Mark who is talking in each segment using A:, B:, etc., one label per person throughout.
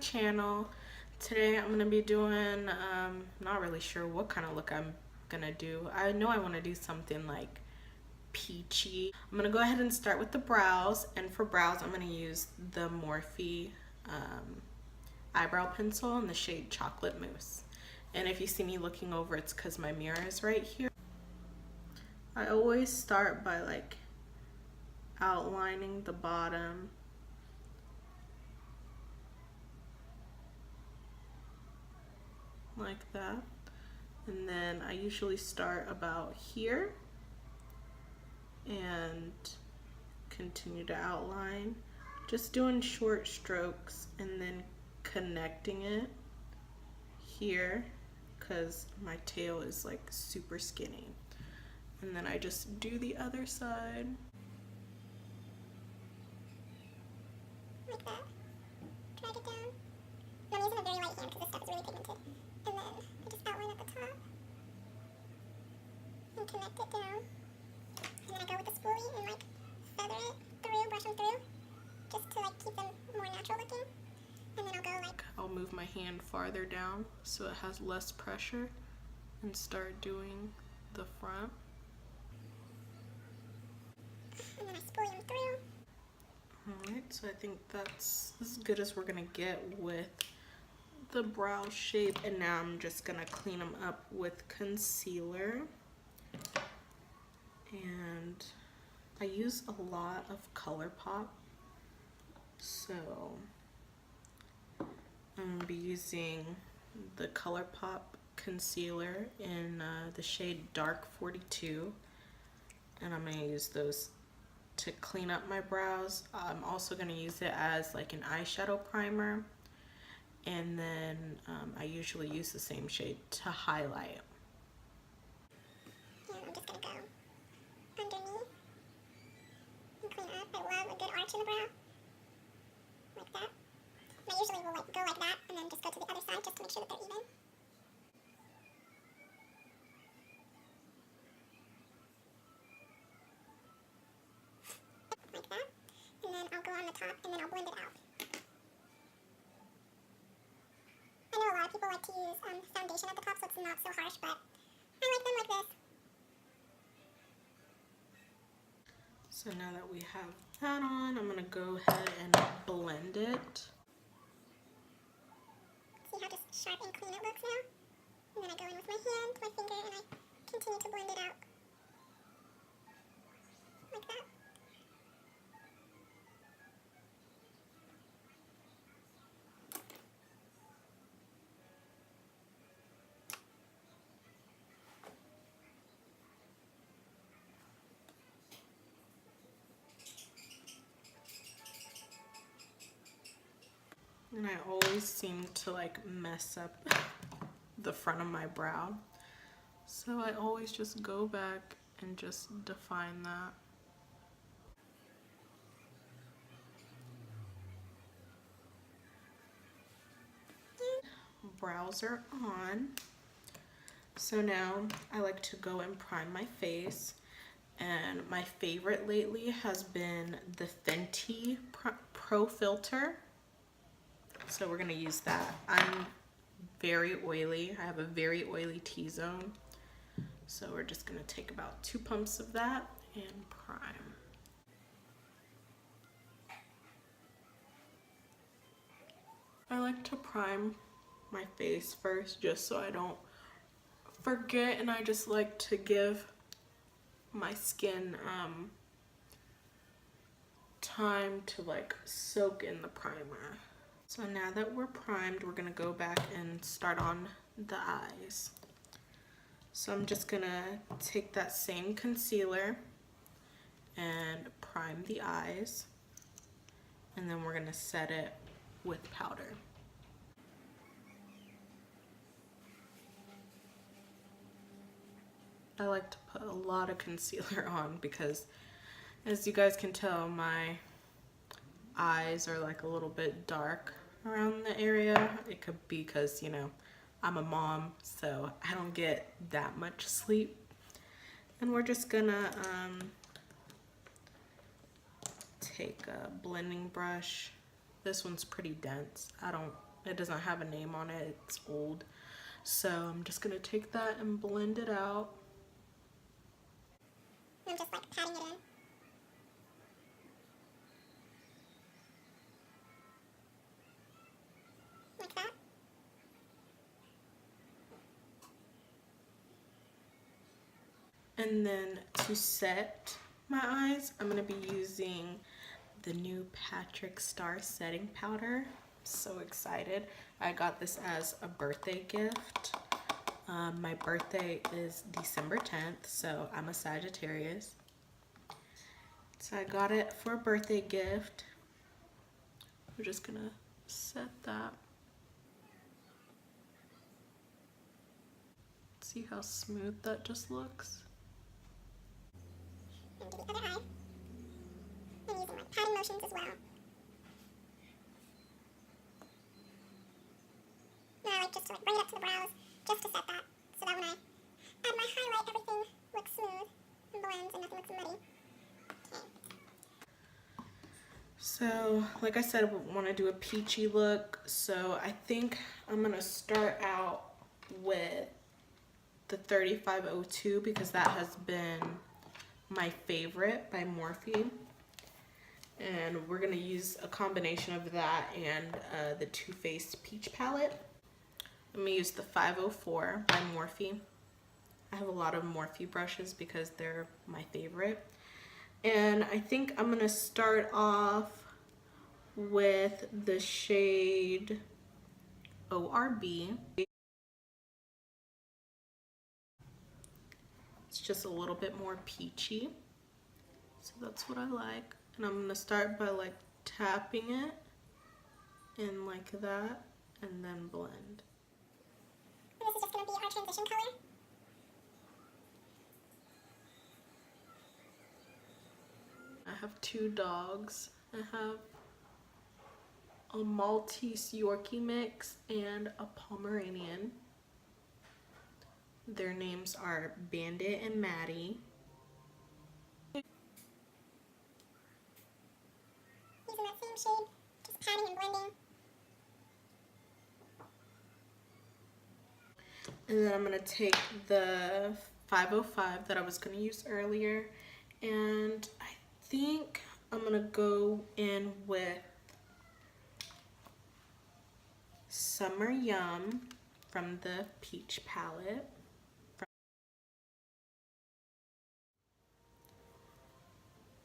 A: channel. Today I'm gonna be doing not really sure what kind of look I'm gonna do. I know I want to do something like peachy. I'm gonna go ahead and start with the brows, and for brows I'm gonna use the Morphe eyebrow pencil in the shade Chocolate Mousse. And if you see me looking over, it's because my mirror is right here. I always start by like outlining the bottom. Like that. And then I usually start about here and continue to outline, just doing short strokes and then connecting it here because my tail is like super skinny. And then I just do the other side.
B: Like that. Drag it down. I'm using a very light hand because this stuff is really pigmented. And then I just outline at the top and connect it down. And then I go with the spoolie and like feather it through, brush them through, just to like keep them more natural looking. And then I'll go like...
A: I'll move my hand farther down so it has less pressure and start doing the front.
B: And then I spoolie them through.
A: Alright, so I think that's as good as we're gonna get with the brow shape, and now I'm just gonna clean them up with concealer. And I use a lot of ColourPop, so I'm gonna be using the ColourPop concealer in the shade Dark 42, and I'm gonna use those to clean up my brows. I'm also gonna use it as like an eyeshadow primer, and then I usually use the same shade to highlight.
B: And I'm just gonna go underneath and clean up. I love a good arch in the brow, like that. And I usually will like go like that and then just go to the other side just to make sure that they're even. Like that. And then I'll go on the top and then I'll blend it out. I know a lot of people like to use foundation at the top so it's not so harsh, but I like them like this.
A: So now that we have that on, I'm gonna go ahead and blend it.
B: See how just sharp and clean it looks now? And then I go in with my hand, my finger, and I continue to blend it out. Like that.
A: And I always seem to like mess up the front of my brow, so I always just go back and just define that. Brows are on. So now I like to go and prime my face, and my favorite lately has been the Fenty Pro Filter. So we're gonna use that. I'm very oily. I have a very oily T-zone. So we're just gonna take about 2 pumps of that and prime. I like to prime my face first just so I don't forget, and I just like to give my skin time to like soak in the primer. So now that we're primed, we're gonna go back and start on the eyes. So I'm just gonna take that same concealer and prime the eyes, and then we're gonna set it with powder. I like to put a lot of concealer on because, as you guys can tell, my eyes are like a little bit dark around the area. It could be because, you know, I'm a mom, so I don't get that much sleep. And we're just gonna take a blending brush. This one's pretty dense. I don't It doesn't have a name on it, it's old. So I'm just gonna take that and blend it out.
B: I'm just like patting it in. Like that.
A: And then to set my eyes, I'm gonna be using the new Patrickstarr setting powder. So excited. I got this as a birthday gift. My birthday is December 10th, so I'm a Sagittarius. So I got it for a birthday gift. We're just gonna set that. See how smooth that just looks?
B: And do the other eye. I'm using like patting motions as well. And I like just to like bring it up to the brows, just to set that, so that when I add my highlight, everything looks smooth and blends and nothing looks muddy. Okay.
A: So, like I said, I want to do a peachy look. So I think I'm gonna start out with the 3502 because that has been my favorite by Morphe. And we're gonna use a combination of that and the Too Faced Peach palette. I'm gonna use the 504 by Morphe. I have a lot of Morphe brushes because they're my favorite. And I think I'm gonna start off with the shade ORB. It's just a little bit more peachy. So that's what I like. And I'm gonna start by like tapping it in like that and then blend.
B: And this is just going to be our transition color.
A: I have two dogs. I have a Maltese Yorkie mix and a Pomeranian. Their names are Bandit and Maddie.
B: Using that same shade, just patting and blending.
A: And then I'm going to take the 505 that I was going to use earlier, and I think I'm going to go in with Summer Yum from the Peach palette.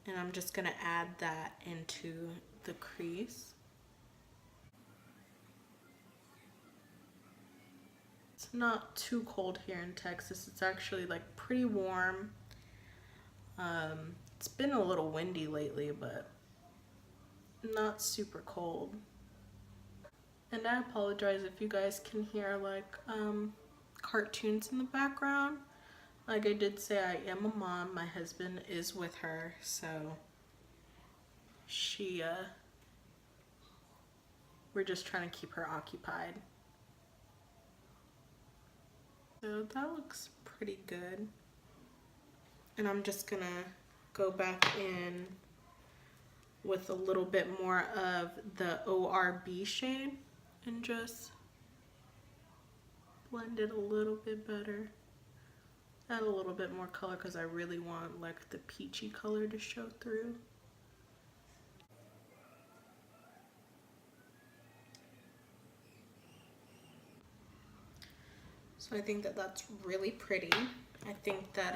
A: And I'm just going to add that into the crease. It's not too cold here in Texas. It's actually like pretty warm. It's been a little windy lately, but not super cold. And I apologize if you guys can hear like cartoons in the background. Like I did say, I am a mom. My husband is with her, so we're just trying to keep her occupied. So that looks pretty good. And I'm just gonna go back in with a little bit more of the ORB shade and just blend it a little bit better. Add a little bit more color because I really want like the peachy color to show through. So I think that that's really pretty. I think that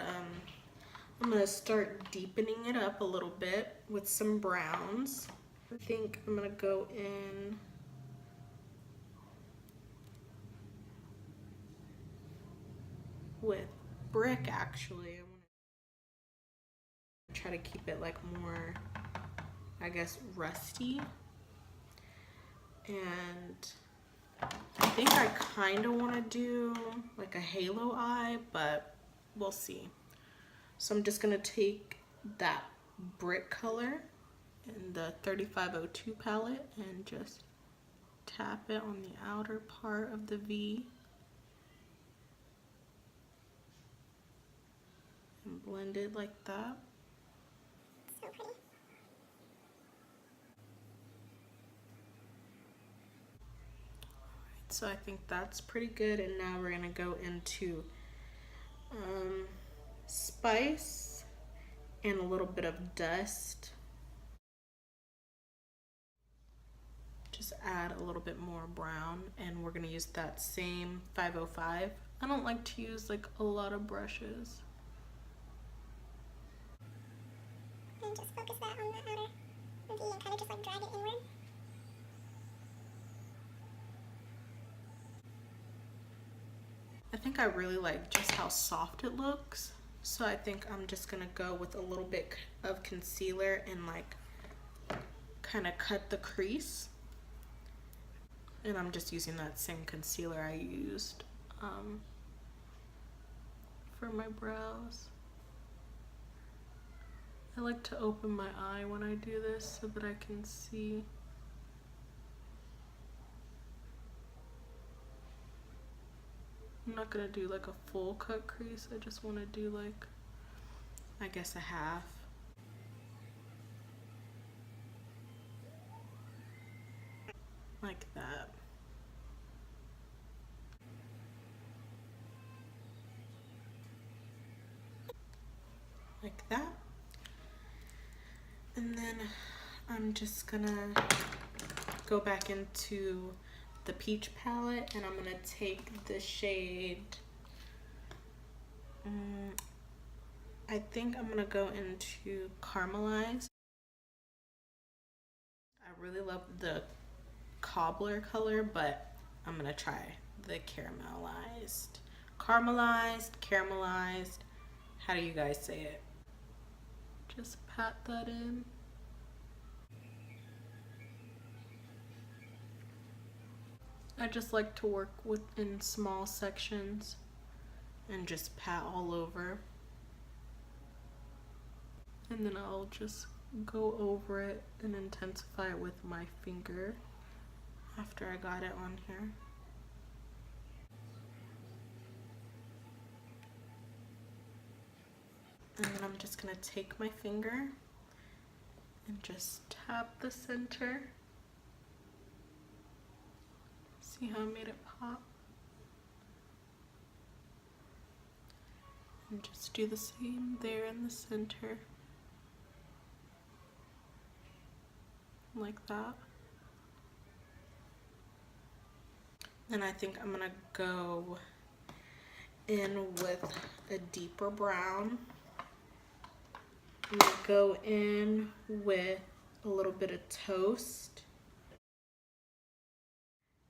A: I'm gonna start deepening it up a little bit with some browns. I think I'm gonna go in with brick actually. I want to try to keep it like more, I guess, rusty. And I think I kind of want to do like a halo eye, but we'll see. So I'm just going to take that brick color in the 3502 palette and just tap it on the outer part of the V. And blend it like that.
B: So pretty.
A: So I think that's pretty good. And now we're gonna go into spice and a little bit of dust. Just add a little bit more brown, and we're gonna use that same 505. I don't like to use like a lot of brushes.
B: And just focus that on the outer V and kind of just like drag it inward.
A: I think I really like just how soft it looks. So I think I'm just gonna go with a little bit of concealer and like kind of cut the crease. And I'm just using that same concealer I used for my brows. I like to open my eye when I do this so that I can see. I'm not gonna do like a full cut crease. I just want to do like, I guess, a half. Like that. Like that. And then I'm just gonna go back into the peach palette, and I'm gonna take the shade, I think I'm gonna go into Caramelize. I really love the cobbler color, but I'm gonna try the caramelized. Caramelized. How do you guys say it? Just pat that in. I just like to work in small sections and just pat all over. And then I'll just go over it and intensify it with my finger after I got it on here. And then I'm just gonna take my finger and just tap the center. See how I made it pop? And just do the same there in the center. Like that. And I think I'm gonna go in with a deeper brown. I'm gonna go in with a little bit of toast.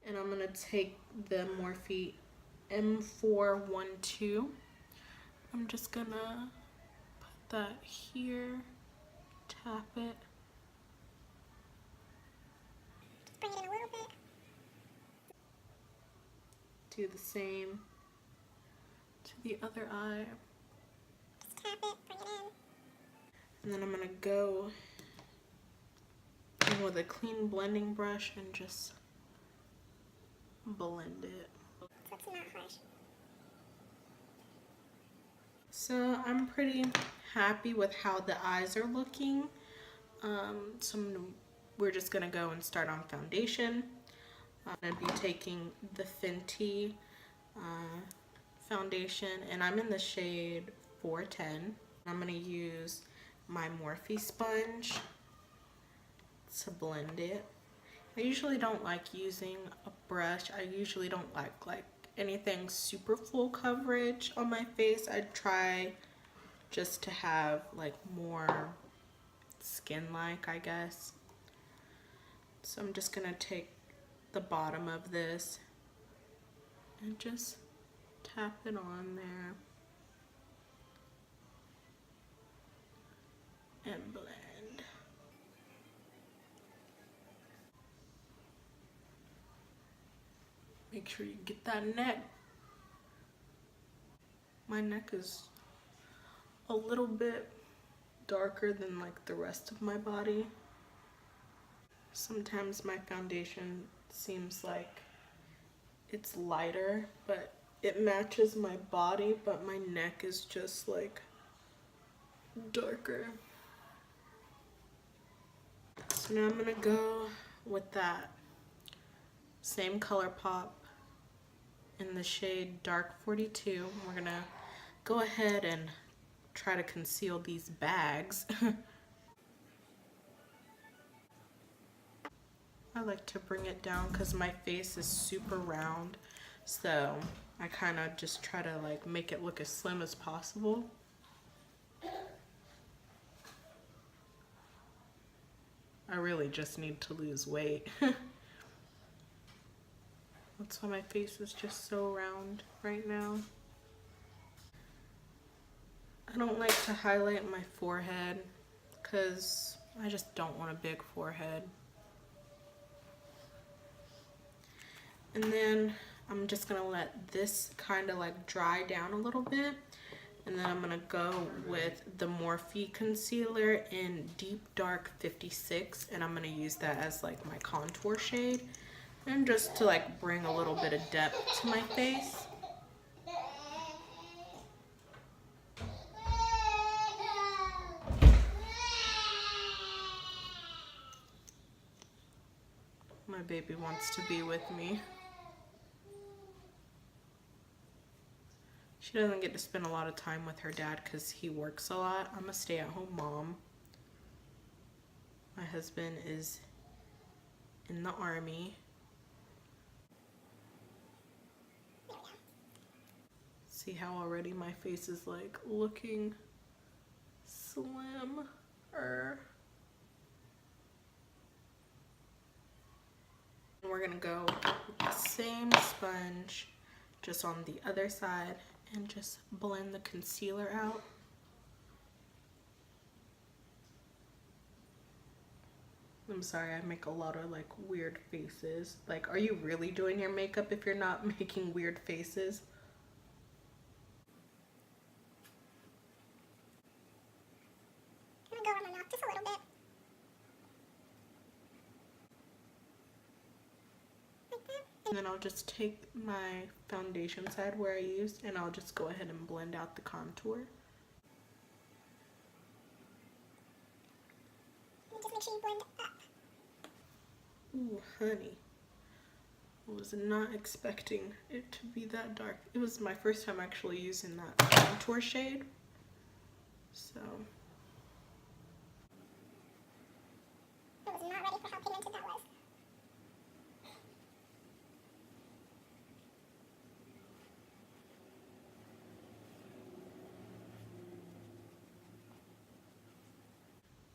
A: And I'm gonna take the Morphe M412. I'm just gonna put that here, tap it.
B: Bring it in a little bit.
A: Do the same to the other eye.
B: Just tap it, bring it in.
A: And then I'm gonna go in with a clean blending brush and just blend it.
B: So it's not harsh.
A: So I'm pretty happy with how the eyes are looking. We're just gonna go and start on foundation. I'm gonna be taking the Fenty foundation, and I'm in the shade 410. I'm gonna use my Morphe sponge to blend it. I usually don't like using a brush. I usually don't like anything super full coverage on my face. I try just to have like more skin-like, I guess. So I'm just gonna take the bottom of this and just tap it on there and blend. Make sure you get that neck. My neck is a little bit darker than like the rest of my body. Sometimes my foundation seems like it's lighter, but it matches my body, but my neck is just like darker. So now I'm gonna go with that same color pop in the shade Dark 42. We're gonna go ahead and try to conceal these bags. I like to bring it down because my face is super round, so I kind of just try to like make it look as slim as possible. I really just need to lose weight. That's why my face is just so round right now. I don't like to highlight my forehead because I just don't want a big forehead. And then I'm just gonna let this kind of like dry down a little bit. And then I'm gonna go with the Morphe concealer in Deep Dark 56. And I'm gonna use that as like my contour shade. And just to like bring a little bit of depth to my face. My baby wants to be with me. She doesn't get to spend a lot of time with her dad because he works a lot. I'm a stay-at-home mom. My husband is in the army. See how already my face is like looking slim? We're gonna go with the same sponge just on the other side and just blend the concealer out. I'm sorry, I make a lot of like weird faces. Like, are you really doing your makeup if you're not making weird faces?
B: I'm gonna go around my mouth just a little bit. Like that.
A: And then I'll just take my foundation side where I used and I'll just go ahead and blend out the contour.
B: And just make sure you blend up.
A: Ooh, honey. I was not expecting it to be that dark. It was my first time actually using that contour shade. So.
B: I was not ready for how pigmented that was.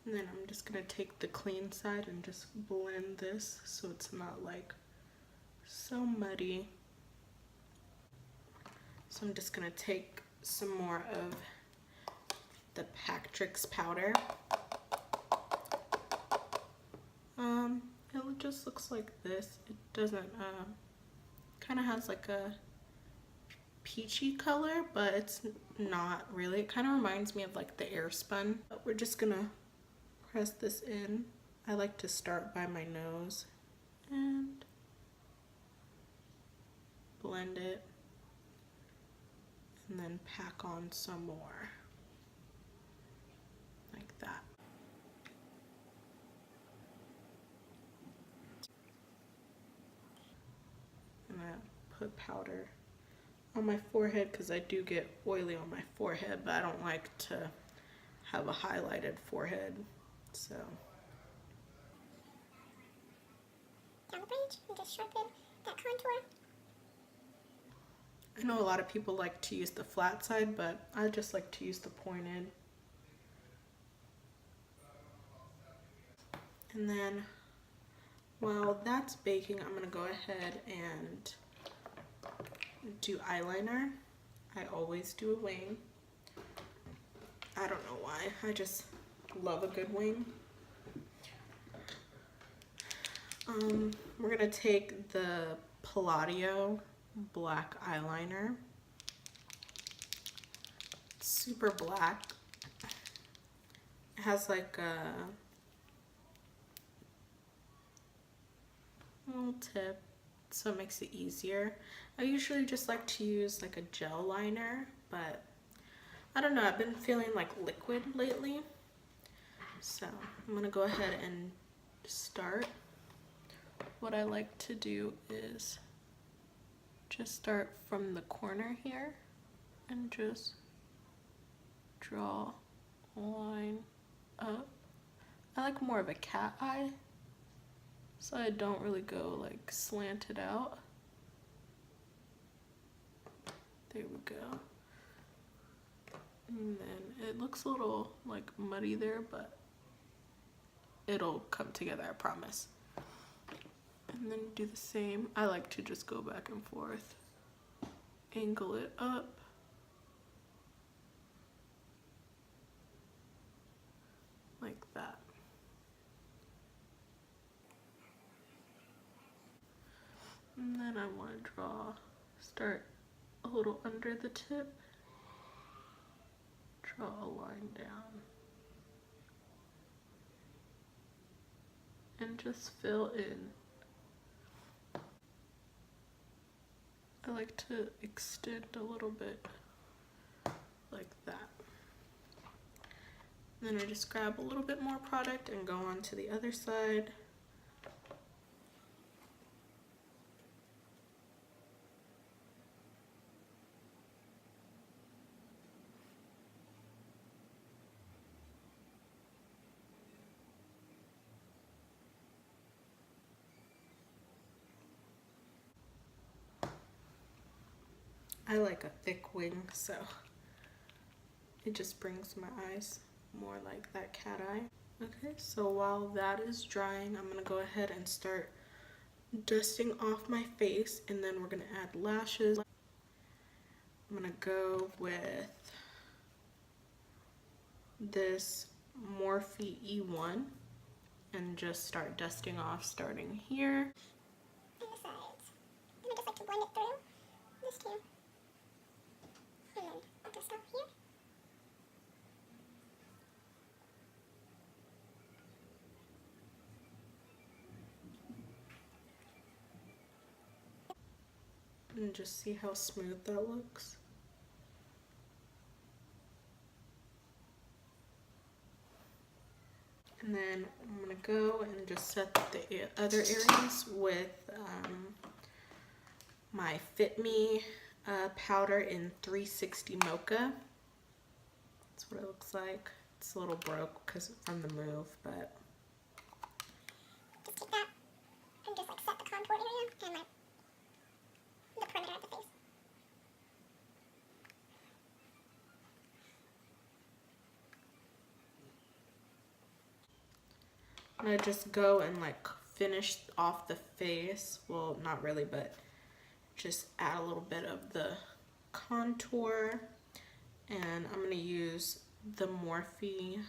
A: And then I'm just gonna take the clean side and just blend this so it's not like so muddy. So I'm just gonna take some more of the Patrick's powder. It just looks like this. It doesn't, kind of has like a peachy color, but it's not really. It kind of reminds me of like the Airspun. But we're just gonna press this in. I like to start by my nose and blend it and then pack on some more like that. I'm gonna put powder on my forehead because I do get oily on my forehead, but I don't like to have a highlighted forehead. So
B: Down the bridge and just sharpen that contour.
A: I know a lot of people like to use the flat side, but I just like to use the pointed. And then while that's baking, I'm gonna go ahead and do eyeliner. I always do a wing. I don't know why. I just love a good wing. We're gonna take the Palladio black eyeliner. It's super black. It has like a little tip, so it makes it easier. I usually just like to use like a gel liner, but I don't know, I've been feeling like liquid lately. So I'm gonna go ahead and start. What I like to do is just start from the corner here and just draw a line up. I like more of a cat eye, so I don't really go like slanted out. There we go. And then it looks a little like muddy there, but it'll come together, I promise. And then do the same. I like to just go back and forth, angle it up. Like that. And then I want to start a little under the tip, draw a line down, and just fill in. I like to extend a little bit like that. Then I just grab a little bit more product and go on to the other side. I like a thick wing, so it just brings my eyes more like that cat eye. Okay, so while that is drying, I'm gonna go ahead and start dusting off my face, and then we're gonna add lashes. I'm gonna go with this Morphe E1 and just start dusting off, starting here.
B: And the sides. And I just like to blend it through this too. And then I'll just stop here.
A: And just see how smooth that looks. And then I'm gonna go and just set the other areas with my Fit Me powder in 360 Mocha. That's what it looks like. It's a little broke because from the move, but
B: Just take that and just like set the contour area and like the perimeter of the face.
A: and I just go and like finish off the face. Well, not really, but just add a little bit of the contour. And I'm gonna use the Morphe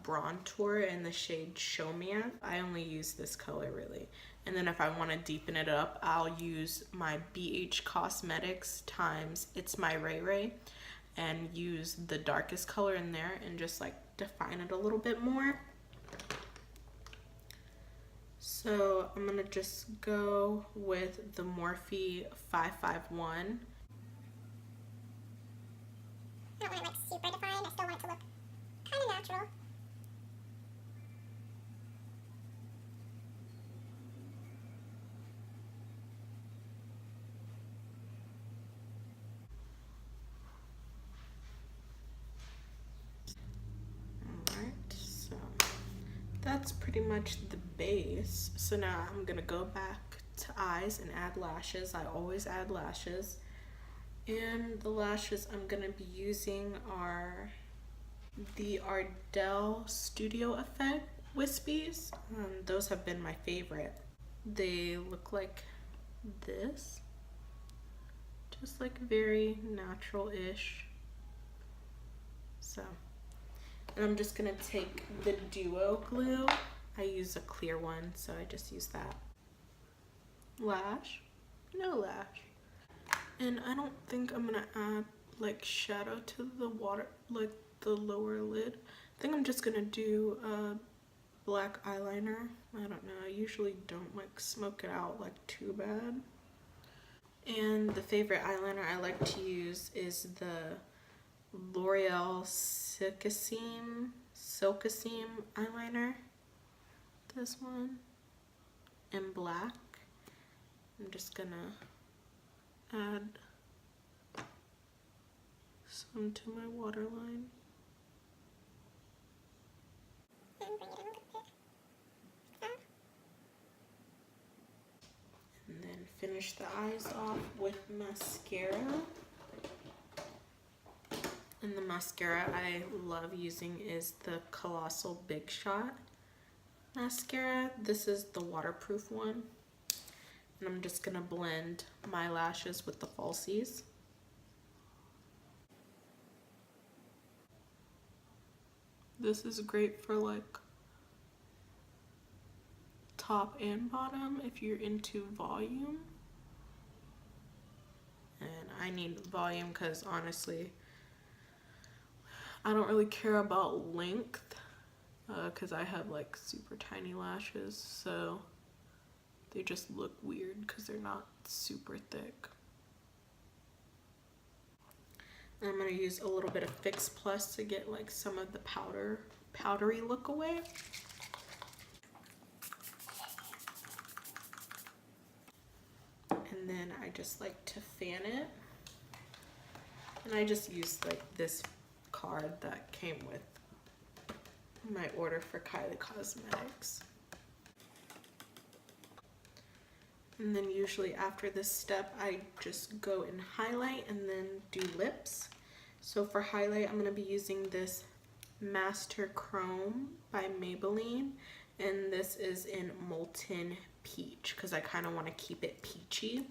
A: brontour in the shade Showmance. I only use this color really. And then if I want to deepen it up, I'll use my BH Cosmetics times It's My Ray Ray and use the darkest color in there and just like define it a little bit more. So I'm gonna just go with the Morphe 551.
B: I don't want it like super defined. I still want it to look kind of natural.
A: Alright, so that's pretty much the base. So now I'm gonna go back to eyes and add lashes. I always add lashes. And the lashes I'm gonna be using are the Ardell Studio Effect wispies. Those have been my favorite. They look like this, just like very natural-ish. So, and I'm just gonna take the Duo glue. I use a clear one, so I just use that. Lash, no lash. And I don't think I'm gonna add like shadow to the water, like the lower lid. I think I'm just gonna do a black eyeliner. I don't know, I usually don't like smoke it out like too bad. And the favorite eyeliner I like to use is the L'Oreal silkisseme eyeliner. This one in black. I'm just gonna add some to my waterline.
B: And bring it in a little bit. So.
A: And then finish the eyes off with mascara. And the mascara I love using is the Colossal Big Shot mascara. This is the waterproof one. And I'm just gonna blend my lashes with the falsies. This is great for like top and bottom if you're into volume. And I need volume because honestly, I don't really care about length because I have like super tiny lashes, so they just look weird because they're not super thick. And I'm going to use a little bit of Fix Plus to get like some of the powdery look away. And then I just like to fan it. And I just used like this card that came with my order for Kylie Cosmetics. And then usually after this step, I just go and highlight and then do lips. So for highlight, I'm going to be using this Master Chrome by Maybelline. And this is in Molten Peach because I kind of want to keep it peachy.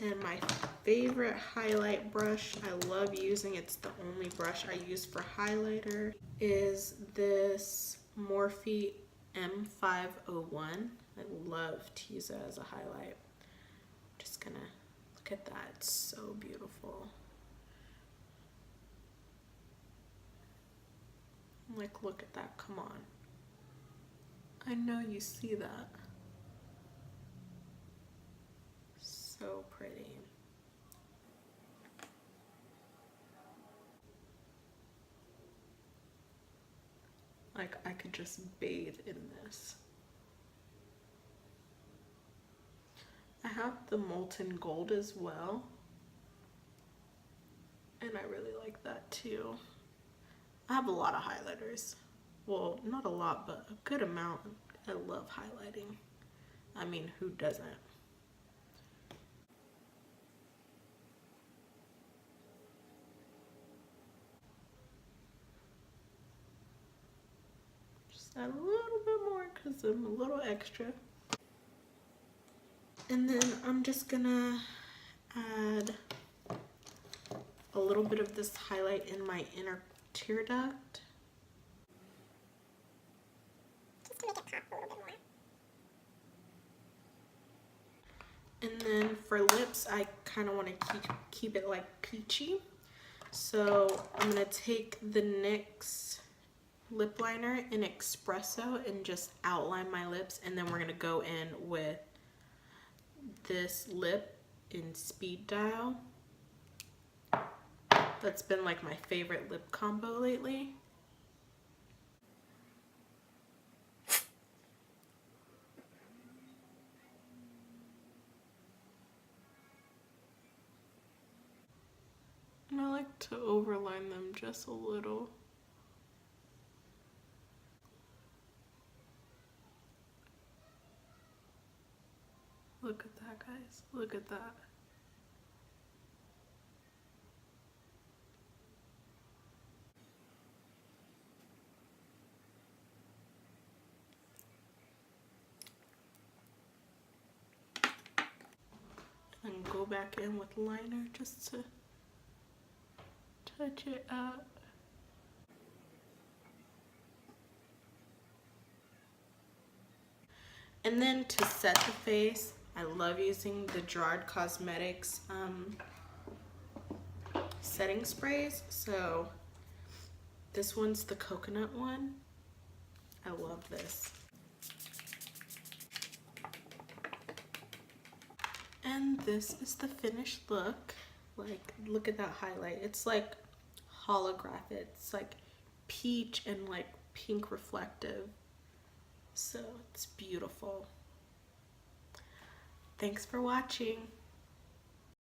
A: And my favorite highlight brush I love using, it's the only brush I use for highlighter, is this Morphe M501. I love to use it as a highlight. Just gonna look at that, it's so beautiful. Like, look at that, come on. I know you see that. So pretty. Like, I could just bathe in this. I have the Molten Gold as well, and I really like that too. I have a lot of highlighters. Well, not a lot, but a good amount. I love highlighting. I mean, who doesn't? Just add a little bit more because I'm a little extra. And then I'm just gonna add a little bit of this highlight in my inner tear duct.
B: Just to make it pop a little bit more.
A: And then for lips, I kind of want to keep it like peachy. So I'm gonna take the NYX lip liner in Espresso and just outline my lips, and then we're gonna go in with this lip in Speed Dial. That's been like my favorite lip combo lately. And I like to overline them just a little. Look at that, guys. Look at that. And go back in with liner just to touch it up. And then to set the face, I love using the Gerard Cosmetics setting sprays. So this one's the coconut one. I love this. And this is the finished look. Like, look at that highlight. It's like holographic. It's like peach and like pink reflective. So it's beautiful. Thanks for watching.